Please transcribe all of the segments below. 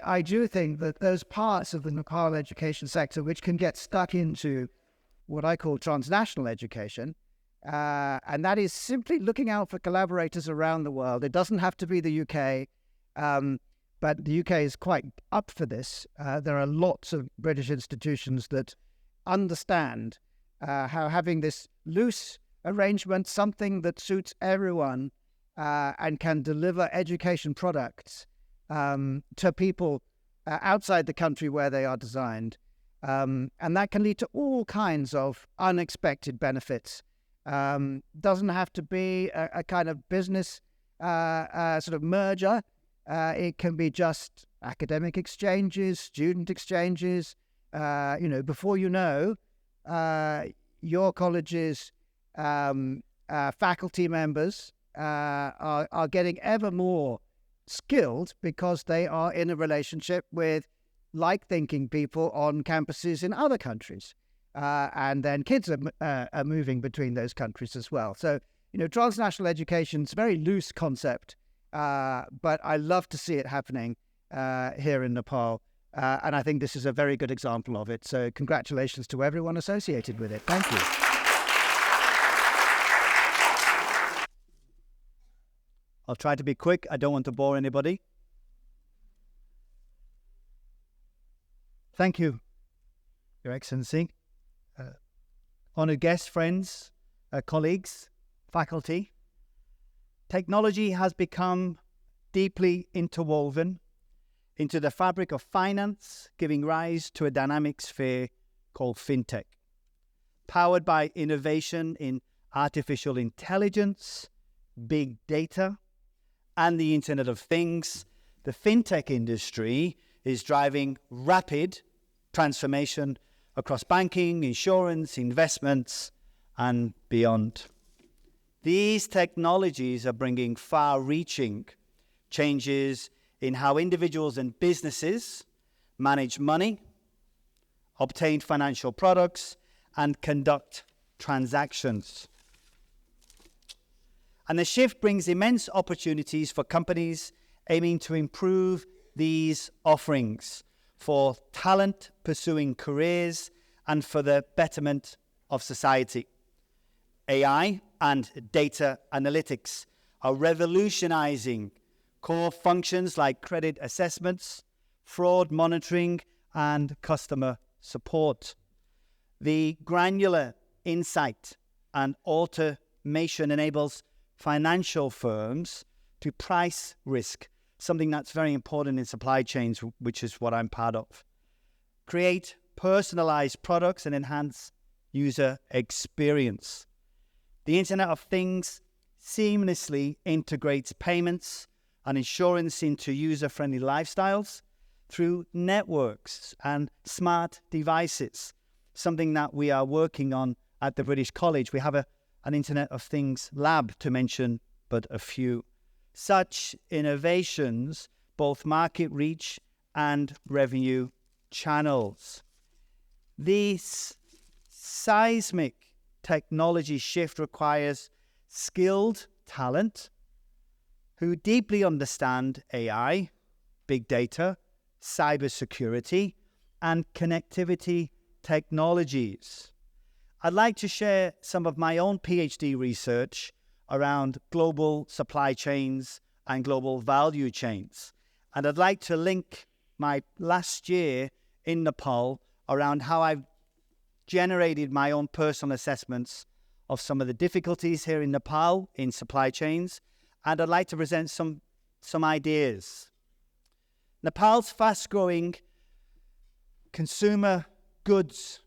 I do think that those parts of the Nepal education sector which can get stuck into what I call transnational education, and that is simply looking out for collaborators around the world. It doesn't have to be the UK, but the UK is quite up for this. There are lots of British institutions that understand how having this loose arrangement, something that suits everyone and can deliver education products to people outside the country where they are designed. And that can lead to all kinds of unexpected benefits. Doesn't have to be a kind of business sort of merger. It can be just academic exchanges, student exchanges. Before you know, your college's faculty members are getting ever more skilled because they are in a relationship with like-thinking people on campuses in other countries. And then kids are moving between those countries as well. So, transnational education is a very loose concept, but I love to see it happening here in Nepal. And I think this is a very good example of it. So congratulations to everyone associated with it. Thank you. I'll try to be quick. I don't want to bore anybody. Thank you, Your Excellency. Honored guests, friends, colleagues, faculty. Technology has become deeply interwoven into the fabric of finance, giving rise to a dynamic sphere called FinTech. Powered by innovation in artificial intelligence, big data, and the Internet of Things, the FinTech industry is driving rapid transformation across banking, insurance, investments, and beyond. These technologies are bringing far-reaching changes in how individuals and businesses manage money, obtain financial products, and conduct transactions. And the shift brings immense opportunities for companies aiming to improve these offerings for talent pursuing careers and for the betterment of society. AI and data analytics are revolutionizing core functions like credit assessments, fraud monitoring, and customer support. The granular insight and automation enables financial firms to price risk, something that's very important in supply chains, which is what I'm part of. Create personalized products and enhance user experience. The Internet of Things seamlessly integrates payments and insurance into user-friendly lifestyles through networks and smart devices, something that we are working on at the British College. We have an Internet of Things lab, to mention but a few. Such innovations, both market reach and revenue channels. This seismic technology shift requires skilled talent who deeply understand AI, big data, cybersecurity, and connectivity technologies. I'd like to share some of my own PhD research around global supply chains and global value chains. And I'd like to link my last year in Nepal around how I've generated my own personal assessments of some of the difficulties here in Nepal in supply chains. And I'd like to present some ideas. Nepal's fast-growing consumer goods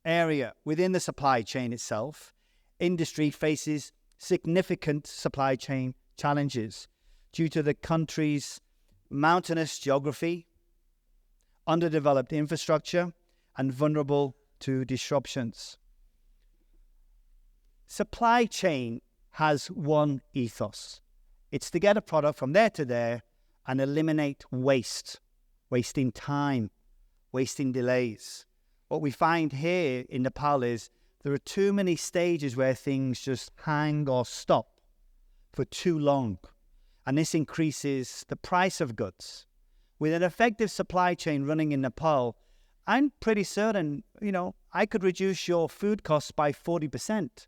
area within the supply chain itself, industry faces significant supply chain challenges due to the country's mountainous geography, underdeveloped infrastructure, and vulnerable to disruptions. Supply chain has one ethos. It's to get a product from there to there and eliminate waste, wasting time, wasting delays. What we find here in Nepal is there are too many stages where things just hang or stop for too long. And this increases the price of goods, With an effective supply chain running in Nepal, I'm pretty certain, I could reduce your food costs by 40%.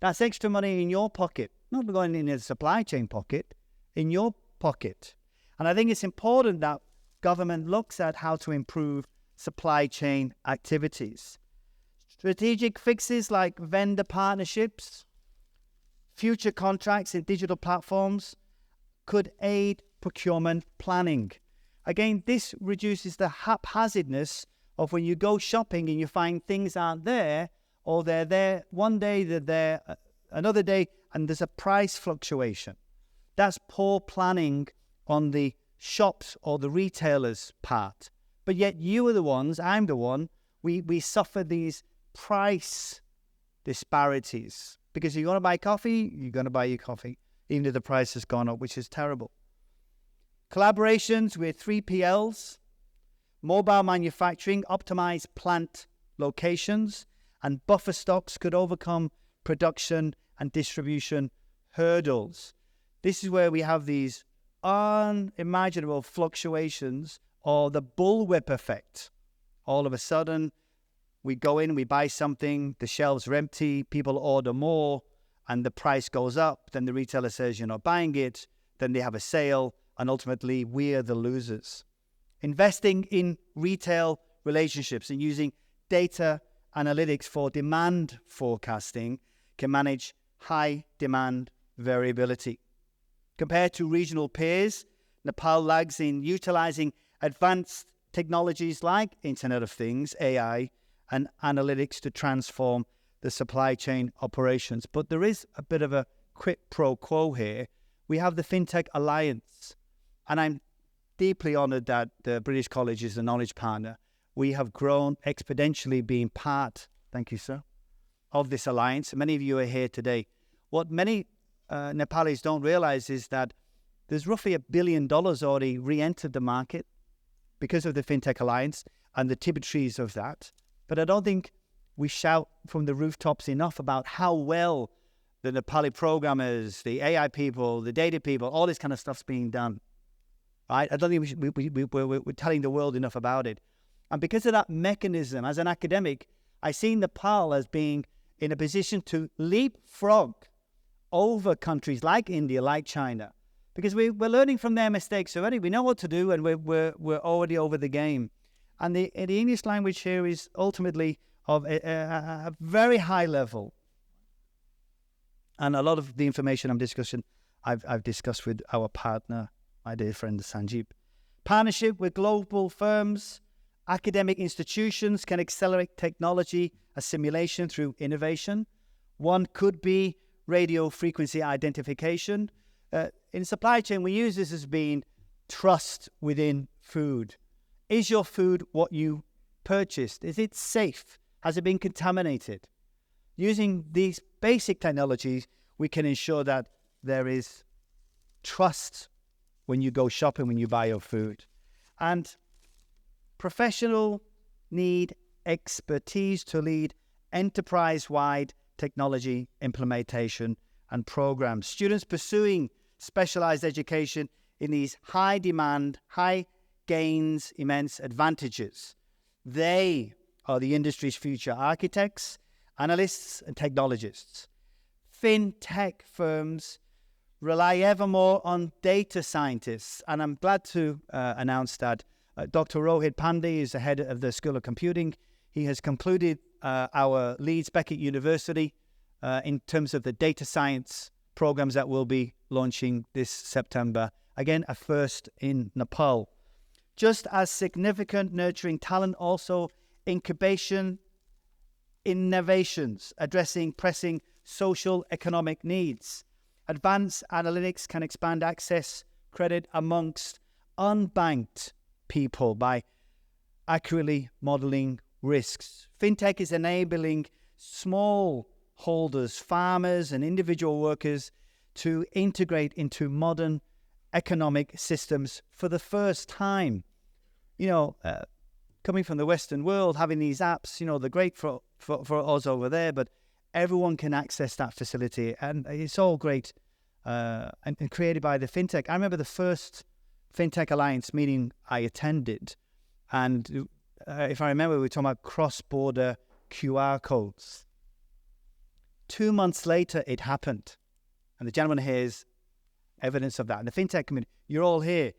That's extra money in your pocket, not going in the supply chain pocket, in your pocket. And I think it's important that government looks at how to improve supply chain activities. Strategic fixes like vendor partnerships, future contracts in digital platforms could aid procurement planning. Again, this reduces the haphazardness of when you go shopping and you find things aren't there, or they're there one day, they're there another day, and there's a price fluctuation. That's poor planning on the shops or the retailers' part. But yet you are the ones, I'm the one, we suffer these price disparities. Because you're going to buy coffee, you're going to buy your coffee, even if the price has gone up, which is terrible. Collaborations with 3PLs, mobile manufacturing, optimized plant locations, and buffer stocks could overcome production and distribution hurdles. This is where we have these unimaginable fluctuations, or the bullwhip effect. All of a sudden, we go in, we buy something, the shelves are empty, people order more, and the price goes up. Then the retailer says, you're not buying it. Then they have a sale, and ultimately, we're the losers. Investing in retail relationships and using data analytics for demand forecasting can manage high demand variability. Compared to regional peers, Nepal lags in utilizing advanced technologies like Internet of Things, AI, and analytics to transform the supply chain operations. But there is a bit of a quid pro quo here. We have the FinTech Alliance, and I'm deeply honored that the British College is a knowledge partner. We have grown exponentially being part, thank you, sir, of this alliance. Many of you are here today. What many Nepalis don't realize is that there's roughly $1 billion already re-entered the market because of the FinTech Alliance and the tributaries of that. But I don't think we shout from the rooftops enough about how well the Nepali programmers, the AI people, the data people, all this kind of stuff's being done. Right? I don't think we're telling the world enough about it. And because of that mechanism, as an academic, I see Nepal as being in a position to leapfrog over countries like India, like China, because we're learning from their mistakes already. We know what to do, and we're already over the game. And the English language here is ultimately of a very high level. And a lot of the information I'm discussing, I've discussed with our partner, my dear friend Sanjib. Partnership with global firms, academic institutions can accelerate technology assimilation through innovation. One could be radio frequency identification. In supply chain, we use this as being trust within food. Is your food what you purchased? Is it safe? Has it been contaminated? Using these basic technologies, we can ensure that there is trust when you go shopping, when you buy your food. And professionals need expertise to lead enterprise-wide technology implementation and programs. Students pursuing specialized education in these high demand, high gains, immense advantages. They are the industry's future architects, analysts, and technologists. FinTech firms rely ever more on data scientists, and I'm glad to announce that Dr. Rohit Pandey is the head of the School of Computing. He has concluded our Leeds Beckett University in terms of the data science programs that we'll be launching this September. Again, a first in Nepal. Just as significant, nurturing talent, also incubation, innovations, addressing pressing social economic needs. Advanced analytics can expand access credit amongst unbanked people by accurately modeling risks. FinTech is enabling small holders, farmers, and individual workers to integrate into modern economic systems for the first time. Coming from the Western world, having these apps, they're great for us over there, but everyone can access that facility, and it's all great and created by the FinTech. I remember the first FinTech Alliance meeting I attended, and if I remember, we were talking about cross-border QR codes. 2 months later, it happened. And the gentleman here is evidence of that. And the FinTech community, you're all here.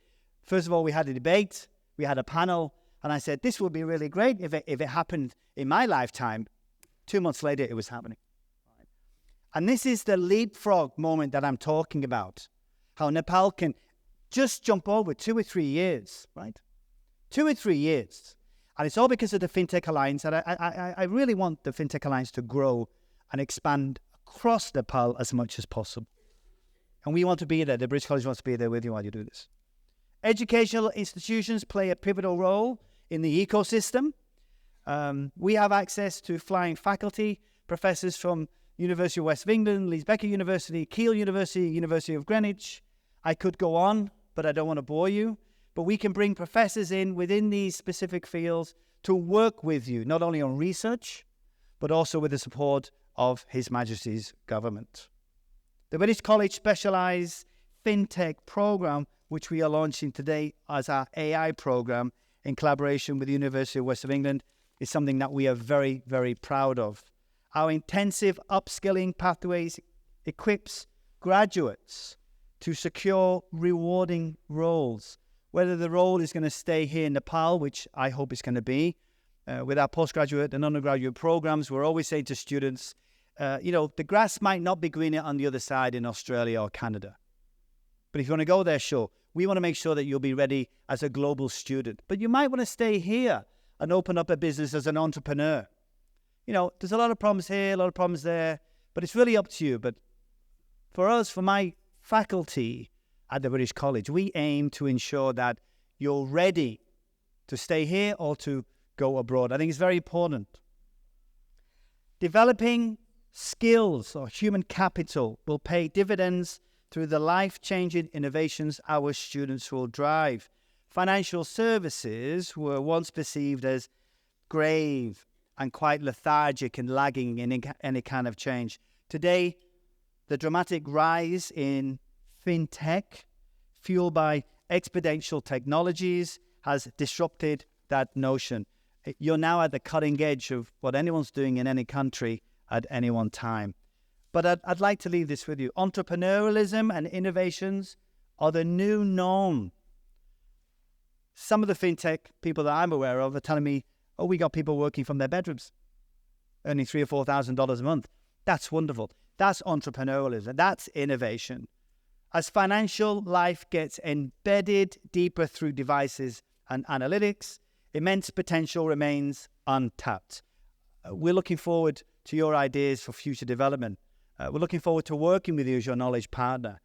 First of all, we had a debate, we had a panel, and I said, this would be really great if it happened in my lifetime. 2 months later, it was happening. And this is the leapfrog moment that I'm talking about. How Nepal can just jump over 2 or 3 years, right? 2 or 3 years. And it's all because of the FinTech Alliance. And I really want the FinTech Alliance to grow and expand across Nepal as much as possible. And we want to be there. The British College wants to be there with you while you do this. Educational institutions play a pivotal role in the ecosystem. We have access to flying faculty, professors from University of West of England, Leeds Becker University, Keele University, University of Greenwich. I could go on, but I don't want to bore you. But we can bring professors in within these specific fields to work with you, not only on research, but also with the support of His Majesty's government. The British College Specialised FinTech program, which we are launching today as our AI program in collaboration with the University of West of England, is something that we are very, very proud of. Our intensive upskilling pathways equips graduates to secure rewarding roles, whether the role is going to stay here in Nepal, which I hope it's going to be. With our postgraduate and undergraduate programs, we're always saying to students, the grass might not be greener on the other side in Australia or Canada. But if you want to go there, sure. We want to make sure that you'll be ready as a global student. But you might want to stay here and open up a business as an entrepreneur. There's a lot of problems here, a lot of problems there, but it's really up to you. But for us, for my faculty at the British College, we aim to ensure that you're ready to stay here or to go abroad. I think it's very important. Developing skills or human capital will pay dividends through the life-changing innovations our students will drive. Financial services were once perceived as grave and quite lethargic and lagging in any kind of change. Today, the dramatic rise in FinTech, fueled by exponential technologies, has disrupted that notion. You're now at the cutting edge of what anyone's doing in any country at any one time. But I'd like to leave this with you. Entrepreneurialism and innovations are the new norm. Some of the FinTech people that I'm aware of are telling me, we got people working from their bedrooms, earning $3,000 or $4,000 a month. That's wonderful. That's entrepreneurialism. That's innovation. As financial life gets embedded deeper through devices and analytics, immense potential remains untapped. We're looking forward to your ideas for future development. We're looking forward to working with you as your knowledge partner.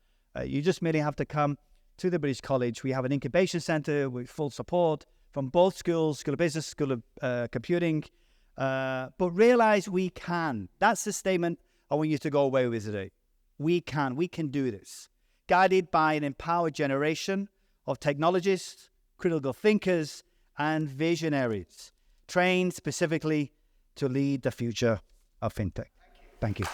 You just merely have to come to the British College. We have an incubation centre with full support from both schools, School of Business, School of Computing. But realise we can. That's the statement I want you to go away with today. We can do this. Guided by an empowered generation of technologists, critical thinkers, and visionaries, trained specifically to lead the future of FinTech. Thank you.